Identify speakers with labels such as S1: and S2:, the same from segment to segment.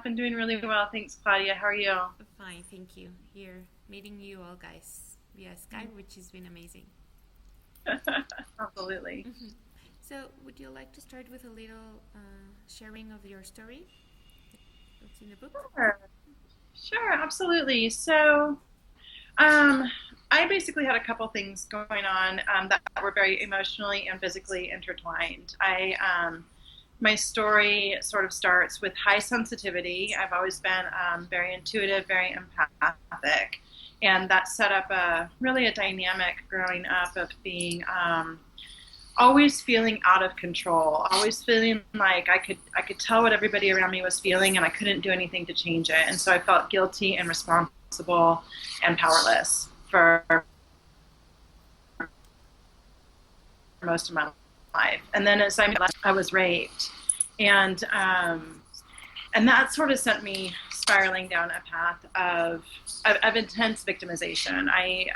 S1: I'm doing really well. Thanks, Claudia. How are you?
S2: Fine, thank you. Here, meeting you all guys via Skype, which has been amazing.
S1: Absolutely.
S2: So, would you like to start with a little sharing of your story? What's in the book?
S1: Sure. Sure, absolutely. Um, I basically had a couple things going on that were very emotionally and physically intertwined. My story sort of starts with high sensitivity. I've always been very intuitive, very empathic, and that set up a dynamic growing up of being always feeling out of control, always feeling like I could tell what everybody around me was feeling, and I couldn't do anything to change it. And so I felt guilty and responsible and powerless for most of my life. And then I was raped, and and that sort of sent me spiraling down a path of intense victimization. I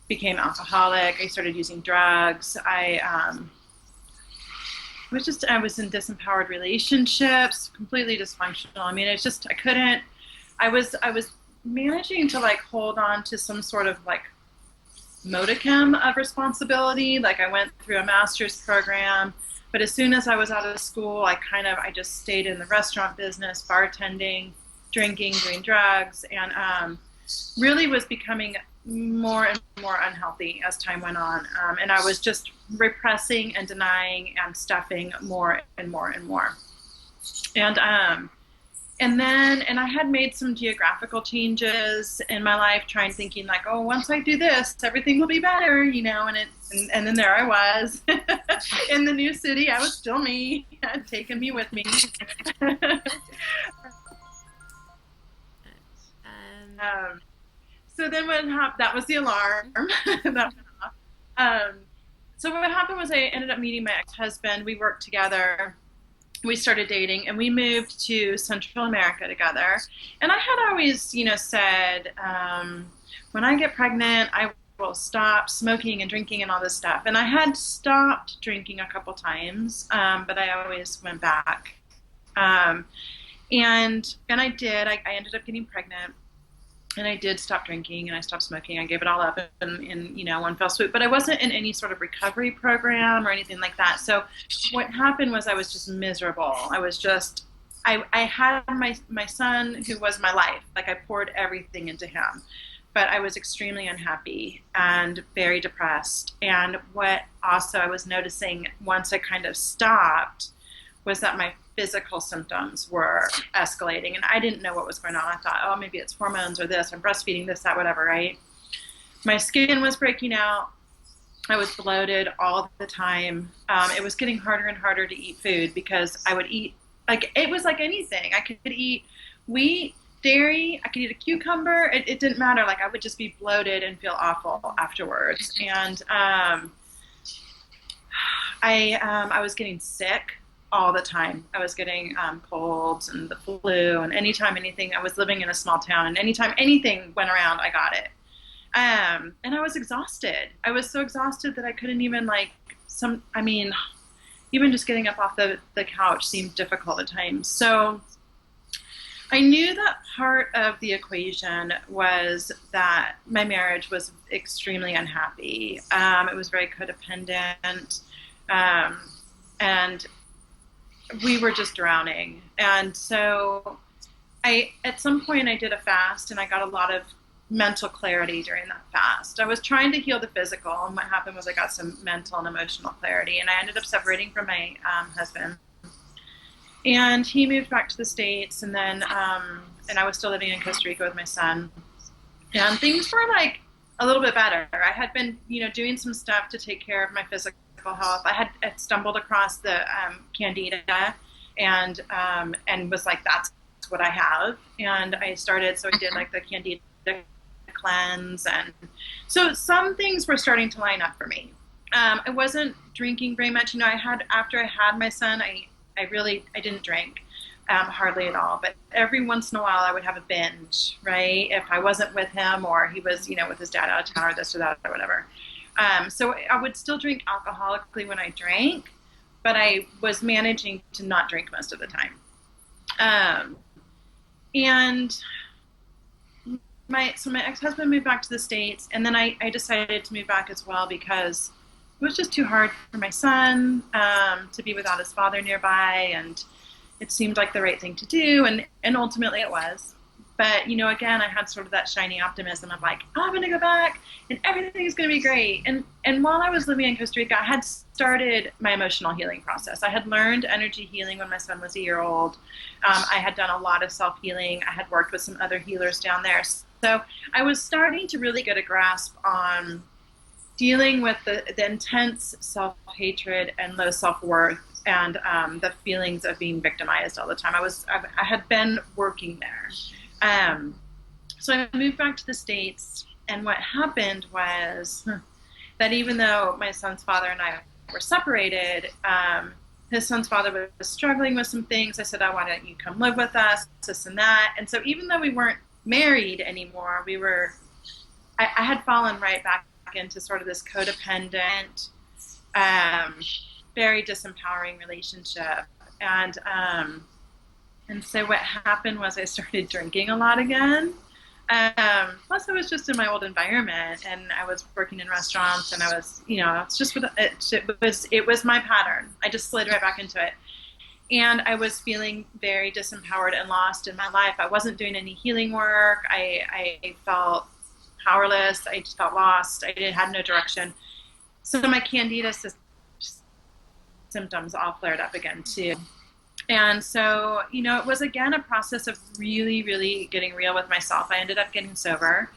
S1: became alcoholic. I started using drugs. I was in disempowered relationships, completely dysfunctional. I mean, it's just I couldn't. I was managing to like hold on to some sort of like modicum of responsibility. Like I went through a master's program, but as soon as I was out of school, I just stayed in the restaurant business, bartending, drinking, doing drugs, and really was becoming more and more unhealthy as time went on. And I was just repressing and denying and stuffing more and more and more. And and I had made some geographical changes in my life, trying thinking like, oh, once I do this, everything will be better, and then there I was in the new city. I was still me, had taken me with me.
S2: And
S1: um, so then what happened? That was the alarm. that went off. Um, so what happened was I ended up meeting my ex-husband. We worked together, we started dating, and we moved to Central America together. And I had always, said, when I get pregnant, I will stop smoking and drinking and all this stuff. And I had stopped drinking a couple times, but I always went back. Um, and I did. I ended up getting pregnant. And I did stop drinking and I stopped smoking. I gave it all up in one fell swoop. But I wasn't in any sort of recovery program or anything like that. So what happened was I was just miserable. I had my son who was my life. Like I poured everything into him. But I was extremely unhappy and very depressed. And what also I was noticing once I kind of stopped was that my physical symptoms were escalating, and I didn't know what was going on. I thought, oh, maybe it's hormones or this, I'm breastfeeding, this, that, whatever, right? My skin was breaking out. I was bloated all the time. It was getting harder and harder to eat food because I would eat, like, it was like anything. I could eat wheat, dairy, I could eat a cucumber. It didn't matter. Like, I would just be bloated and feel awful afterwards. And I was getting sick all the time. I was getting colds and the flu, and anytime anything, I was living in a small town, and anytime anything went around, I got it. And I was exhausted. I was so exhausted that I couldn't even even just getting up off the couch seemed difficult at times. So I knew that part of the equation was that my marriage was extremely unhappy. It was very codependent. Um, and we were just drowning. And so at some point I did a fast, and I got a lot of mental clarity during that fast. I was trying to heal the physical, and what happened was I got some mental and emotional clarity, and I ended up separating from my husband. And he moved back to the States, and then and I was still living in Costa Rica with my son. And things were like a little bit better. I had been, doing some stuff to take care of my physical health. I had stumbled across the candida, and was like, that's what I have. And I started, so I did like the candida cleanse, and so some things were starting to line up for me. I wasn't drinking very much. After I had my son, I didn't drink. Hardly at all, but every once in a while I would have a binge, right? If I wasn't with him, or he was, with his dad out of town, or this or that or whatever. So I would still drink alcoholically when I drank, but I was managing to not drink most of the time. And my ex-husband moved back to the States, and then I decided to move back as well because it was just too hard for my son to be without his father nearby, and it seemed like the right thing to do, and ultimately it was. But again, I had sort of that shiny optimism of like, oh, I'm going to go back and everything is going to be great. And while I was living in Costa Rica, I had started my emotional healing process. I had learned energy healing when my son was a year old. I had done a lot of self healing. I had worked with some other healers down there. So I was starting to really get a grasp on dealing with the intense self hatred and low self worth and the feelings of being victimized all the time. I had been working there. Um, so I moved back to the States, and what happened was that even though my son's father and I were separated, his son's father was struggling with some things. I said, "Oh, why don't you come live with us, this and that." And so even though we weren't married anymore, I had fallen right back into sort of this codependent, um, very disempowering relationship. And so what happened was I started drinking a lot again. Plus, I was just in my old environment, and I was working in restaurants, and I was, it's just it was my pattern. I just slid right back into it, and I was feeling very disempowered and lost in my life. I wasn't doing any healing work. I felt powerless. I just felt lost. I had no direction. So my candida symptoms all flared up again too. And so, it was again a process of really, really getting real with myself. I ended up getting sober.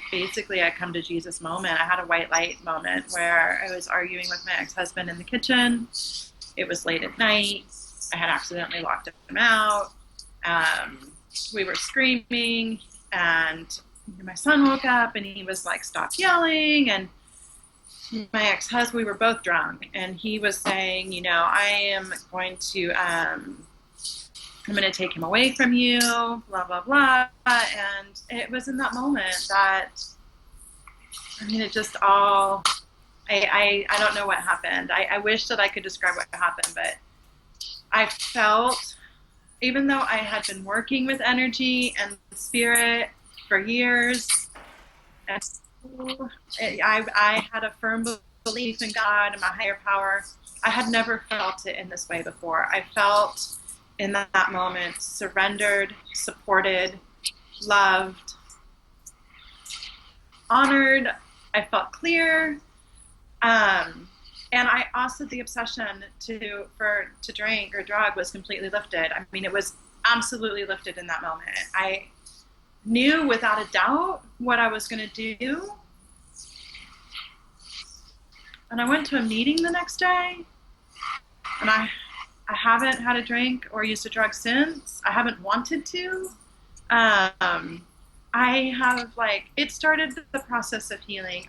S1: Basically I come to Jesus moment. I had a white light moment where I was arguing with my ex-husband in the kitchen. It was late at night. I had accidentally locked him out. We were screaming, and my son woke up and he was like, "Stop yelling." And my ex-husband, we were both drunk, and he was saying, I'm going to take him away from you, blah, blah, blah. And it was in that moment that, it just all, I don't know what happened. I wish that I could describe what happened, but I felt, even though I had been working with energy and spirit for years, and I had a firm belief in God and my higher power. I had never felt it in this way before. I felt in that moment surrendered, supported, loved, honored. I felt clear. And I also, the obsession to drink or drug was completely lifted. It was absolutely lifted in that moment. I knew without a doubt what I was going to do. And I went to a meeting the next day, and I haven't had a drink or used a drug since. I haven't wanted to. I have, it started the process of healing.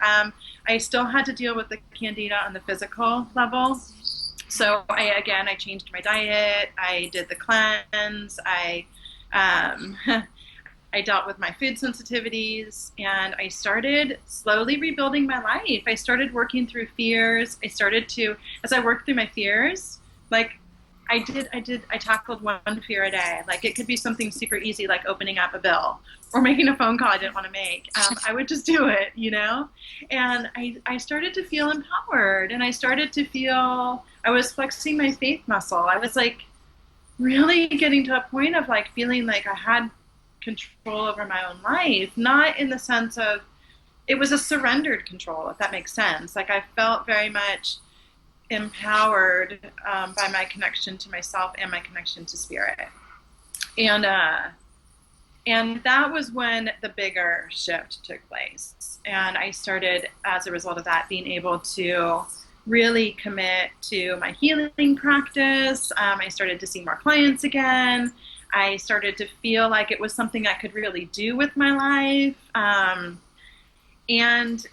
S1: I still had to deal with the candida on the physical level. So I changed my diet. I did the cleanse. I dealt with my food sensitivities, and I started slowly rebuilding my life. I started working through fears. As I worked through my fears, I tackled one fear a day. It could be something super easy, like opening up a bill or making a phone call I didn't want to make. I would just do it, and I started to feel empowered, and I started to feel, I was flexing my faith muscle. I was really getting to a point of feeling like I had control over my own life, not in the sense of, it was a surrendered control, if that makes sense. I felt very much empowered by my connection to myself and my connection to spirit. And that was when the bigger shift took place. And I started, as a result of that, being able to really commit to my healing practice. I started to see more clients again. I started to feel like it was something I could really do with my life. And,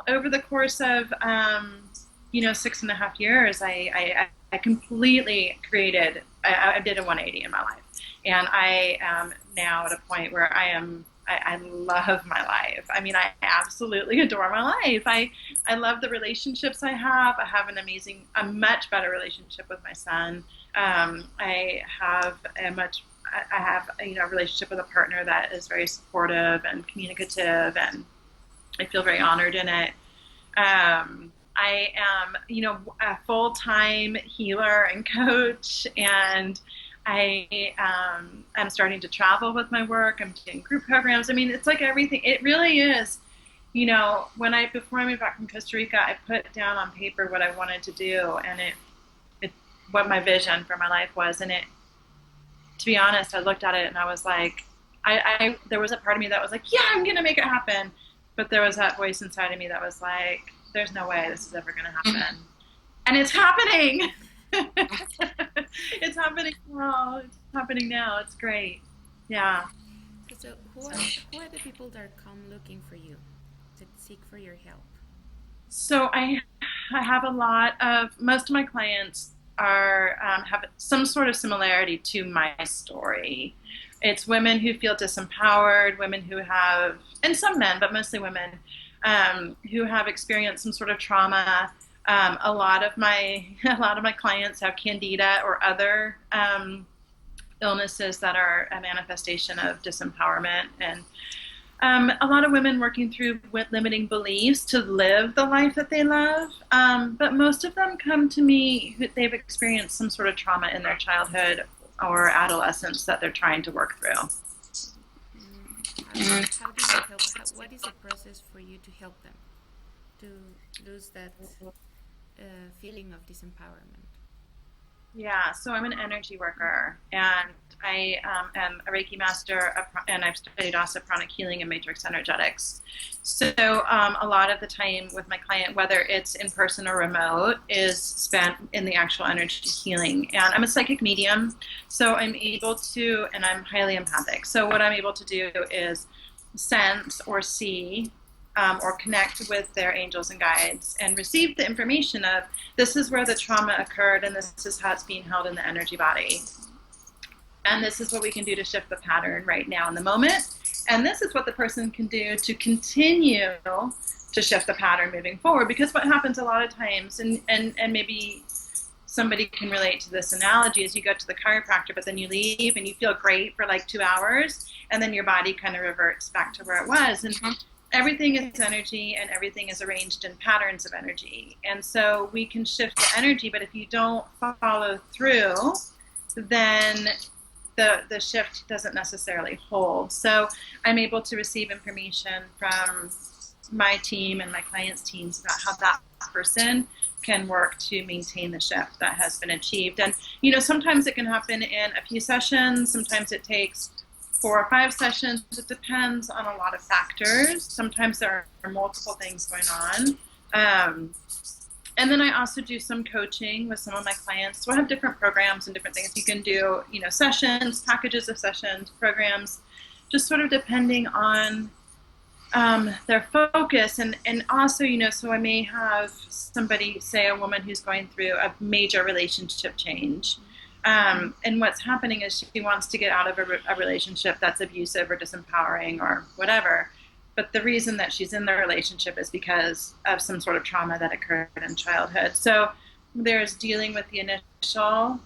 S1: over the course of, 6.5 years, I completely created, I did a 180 in my life. And I am now at a point where I love my life. I absolutely adore my life. I love the relationships I have. I have a much better relationship with my son. I have I have a relationship with a partner that is very supportive and communicative, and I feel very honored in it. I am, a full-time healer and coach, and I'm starting to travel with my work. I'm doing group programs. I mean, it's like everything. It really is. Before I moved back from Costa Rica, I put down on paper what I wanted to do, and it what my vision for my life was, and to be honest, I looked at it and I was like, there was a part of me that was like, yeah, I'm gonna make it happen, but there was that voice inside of me that was like, there's no way this is ever gonna happen, and it's happening. It's happening now. It's happening now. It's great. Yeah.
S2: So who are the people that come looking for you, that seek for your help?
S1: So I have a lot of most of my clients are have some sort of similarity to my story. It's women who feel disempowered, women who have, and some men, but mostly women, who have experienced some sort of trauma. A lot of my clients have candida or other illnesses that are a manifestation of disempowerment, and a lot of women working through with limiting beliefs to live the life that they love. But most of them come to me they've experienced some sort of trauma in their childhood or adolescence that they're trying to work through.
S2: How do you help? What is the process for you to help them to lose that feeling of disempowerment?
S1: Yeah, so I'm an energy worker, and I am a Reiki master, and I've studied also pranic healing and matrix energetics. So a lot of the time with my client, whether it's in person or remote, is spent in the actual energy healing. And I'm a psychic medium, so I'm able to, and I'm highly empathic. So what I'm able to do is sense or see or connect with their angels and guides and receive the information of this is where the trauma occurred and this is how it's being held in the energy body. And this is what we can do to shift the pattern right now in the moment. And this is what the person can do to continue to shift the pattern moving forward. Because what happens a lot of times, and maybe somebody can relate to this analogy, is you go to the chiropractor, but then you leave and you feel great for like 2 hours, and then your body kind of reverts back to where it was. And everything is energy, and everything is arranged in patterns of energy. And so we can shift the energy, but if you don't follow through, then the shift doesn't necessarily hold. So I'm able to receive information from my team and my clients' teams about how that person can work to maintain the shift that has been achieved. And, sometimes it can happen in a few sessions. Sometimes it takes 4 or 5 sessions. It depends on a lot of factors. Sometimes there are multiple things going on. And then I also do some coaching with some of my clients. So I have different programs and different things. You can do, sessions, packages of sessions, programs, just sort of depending on their focus. And also, so I may have somebody, say a woman who's going through a major relationship change. And what's happening is she wants to get out of a relationship that's abusive or disempowering or whatever. But the reason that she's in the relationship is because of some sort of trauma that occurred in childhood. So there's dealing with the initial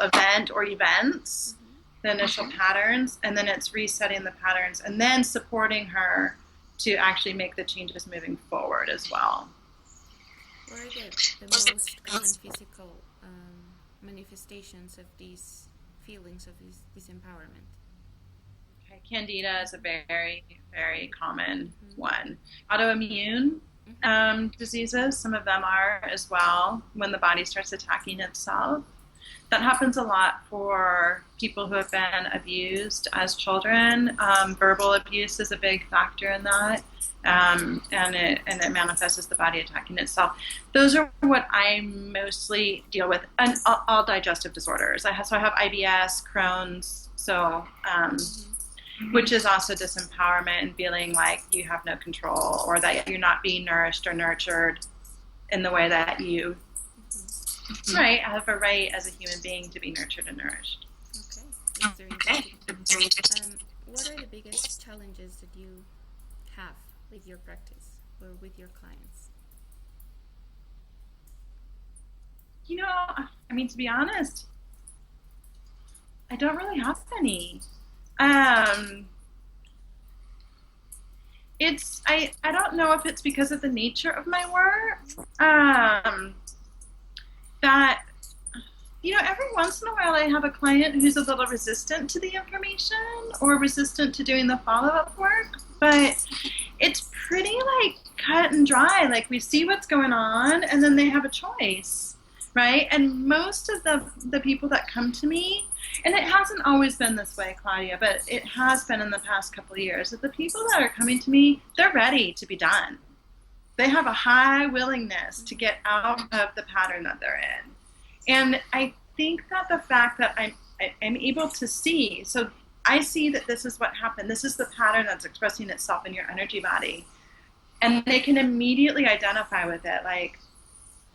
S1: event or events, the initial patterns, and then it's resetting the patterns and then supporting her to actually make the changes moving forward as well.
S2: What are the most common physical manifestations of these feelings of disempowerment?
S1: Okay, candida is a very, very common one. Autoimmune diseases, some of them are as well, when the body starts attacking itself. That happens a lot for people who have been abused as children. Verbal abuse is a big factor in that. And it manifests as the body attacking itself. Those are what I mostly deal with, and all digestive disorders. I have IBS, Crohn's, so which is also disempowerment and feeling like you have no control or that you're not being nourished or nurtured in the way that you have a right as a human being to be nurtured and nourished.
S2: Okay, that's very interesting. What are the biggest challenges that you have with your practice or with your clients?
S1: To be honest, I don't really have any. Um, I don't know if it's because of the nature of my work, that every once in a while I have a client who's a little resistant to the information or resistant to doing the follow-up work, but it's pretty like cut and dry. Like we see what's going on and then they have a choice, right? And most of the people that come to me, and it hasn't always been this way, Claudia, but it has been in the past couple of years, that the people that are coming to me, they're ready to be done. They have a high willingness to get out of the pattern that they're in. And I think that the fact that I'm able to see, so I see that this is what happened. This is the pattern that's expressing itself in your energy body. And they can immediately identify with it, like,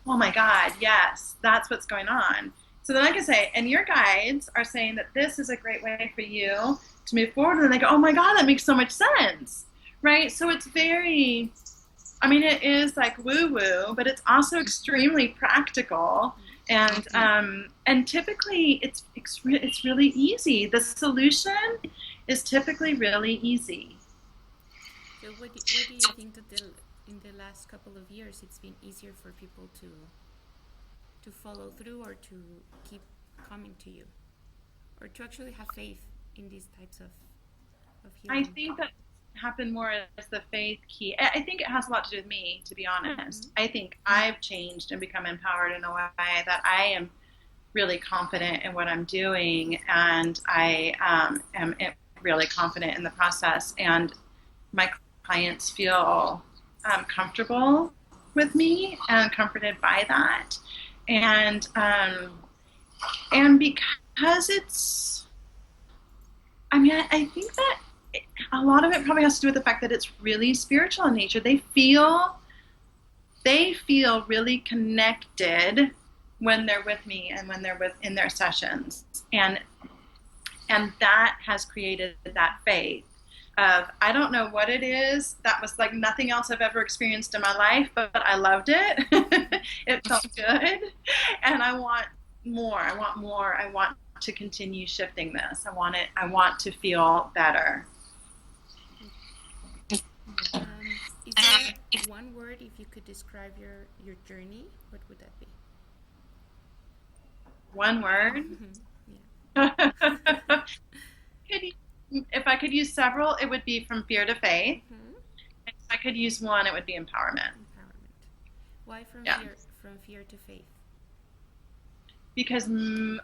S1: oh my God, yes, that's what's going on. So then I can say, and your guides are saying that this is a great way for you to move forward. And they go, oh my God, that makes so much sense, right? So it's very, I mean, it is like woo-woo, but it's also extremely practical. And typically it's really easy. The solution is typically really easy.
S2: So what do you think that in the last couple of years it's been easier for people to follow through or to keep coming to you or to actually have faith in these types of
S1: I
S2: healing?
S1: think that happened more as the faith key. I think it has a lot to do with me, to be honest. I think I've changed and become empowered in a way that I am really confident in what I'm doing, and I am really confident in the process, and my clients feel comfortable with me and comforted by that, and because it's, I mean, I think that a lot of it probably has to do with the fact that it's really spiritual in nature. They feel really connected when they're with me and when they're in their sessions, and that has created that faith of, I don't know what it is, that was like nothing else I've ever experienced in my life, but I loved it. It felt good, and I want more. I want to continue shifting this. I want to feel better.
S2: Is there one word, if you could describe your journey, what would that be?
S1: One word?
S2: Yeah.
S1: If I could use several, it would be from fear to faith.
S2: Mm-hmm.
S1: If I could use one, it would be empowerment.
S2: Empowerment. Why
S1: Yeah.
S2: From fear to faith?
S1: Because I'm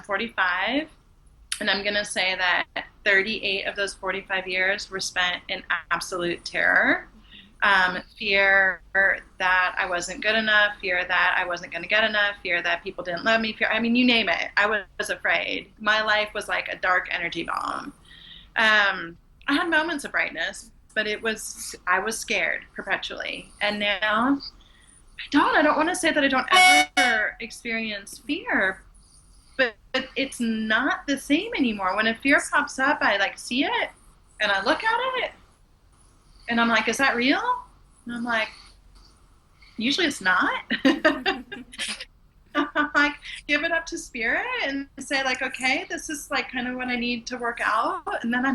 S1: 45, and I'm going to say that 38 of those 45 years were spent in absolute terror. Fear that I wasn't good enough, fear that I wasn't going to get enough, fear that people didn't love me, I mean, you name it. I was afraid. My life was like a dark energy bomb. I had moments of brightness, but I was scared perpetually. And now I don't want to say that I don't ever experience fear, but it's not the same anymore. When a fear pops up, I like see it and I look at it and I'm like, is that real? And I'm like, usually it's not. I'm like, give it up to spirit and say like, okay, this is like kind of what I need to work out. And then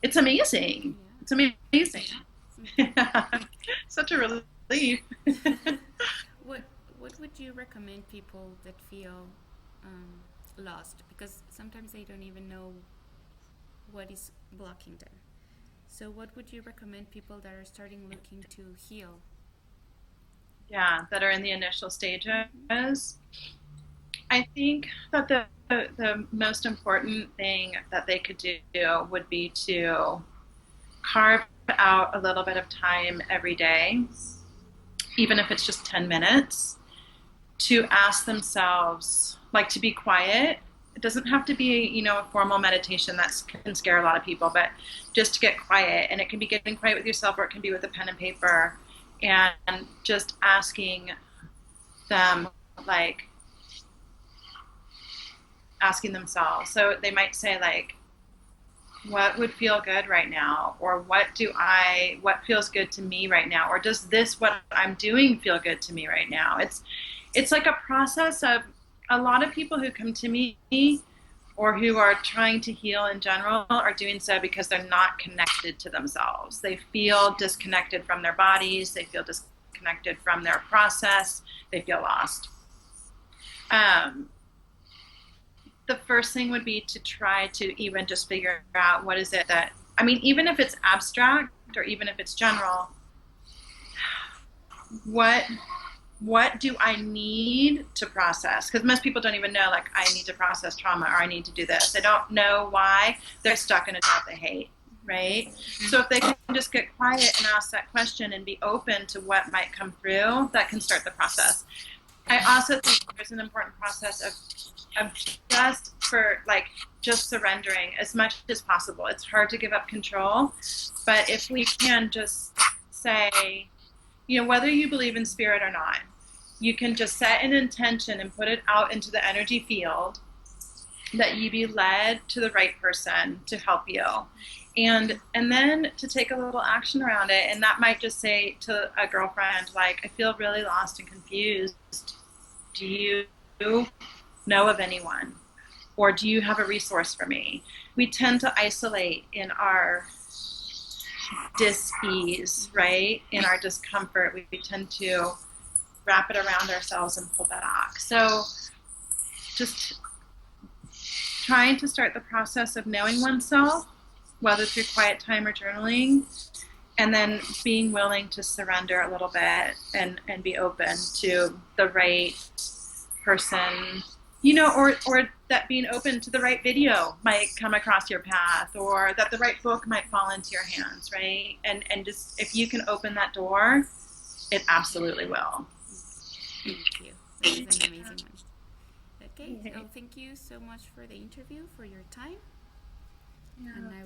S1: it's amazing.
S2: Yeah.
S1: It's amazing. Such a relief.
S2: What would you recommend people that feel lost? Because sometimes they don't even know what is blocking them. So what would you recommend people that are starting looking to heal?
S1: Yeah, that are in the initial stages. I think that the most important thing that they could do would be to carve out a little bit of time every day, even if it's just 10 minutes, to ask themselves, like, to be quiet. It doesn't have to be, a formal meditation that can scare a lot of people, but just to get quiet. And it can be getting quiet with yourself, or it can be with a pen and paper, and just asking them, like, asking themselves. So they might say, like, what would feel good right now? Or what feels good to me right now? Or does what I'm doing feel good to me right now? It's like a process of, a lot of people who come to me or who are trying to heal in general are doing so because they're not connected to themselves. They feel disconnected from their bodies, they feel disconnected from their process, they feel lost. Um, the first thing would be to try to even just figure out what is it that, I mean, even if it's abstract or even if it's general, what what do I need to process? Because most people don't even know, like, I need to process trauma or I need to do this. They don't know why. They're stuck in a job they hate, right? So if they can just get quiet and ask that question and be open to what might come through, that can start the process. I also think there's an important process of just surrendering as much as possible. It's hard to give up control, but if we can just say, whether you believe in spirit or not, you can just set an intention and put it out into the energy field that you be led to the right person to help you. And then to take a little action around it. And that might just say to a girlfriend, like, I feel really lost and confused. Do you know of anyone? Or do you have a resource for me? We tend to isolate in our dis-ease, right? In our discomfort, we tend to wrap it around ourselves and pull back. So just trying to start the process of knowing oneself, whether through quiet time or journaling, and then being willing to surrender a little bit and be open to the right person, or that being open to the right video might come across your path, or that the right book might fall into your hands, right? And just, if you can open that door, it absolutely will.
S2: Thank you. That is an amazing one. Okay, so thank you so much for the interview, for your time.
S1: Yeah.
S2: And I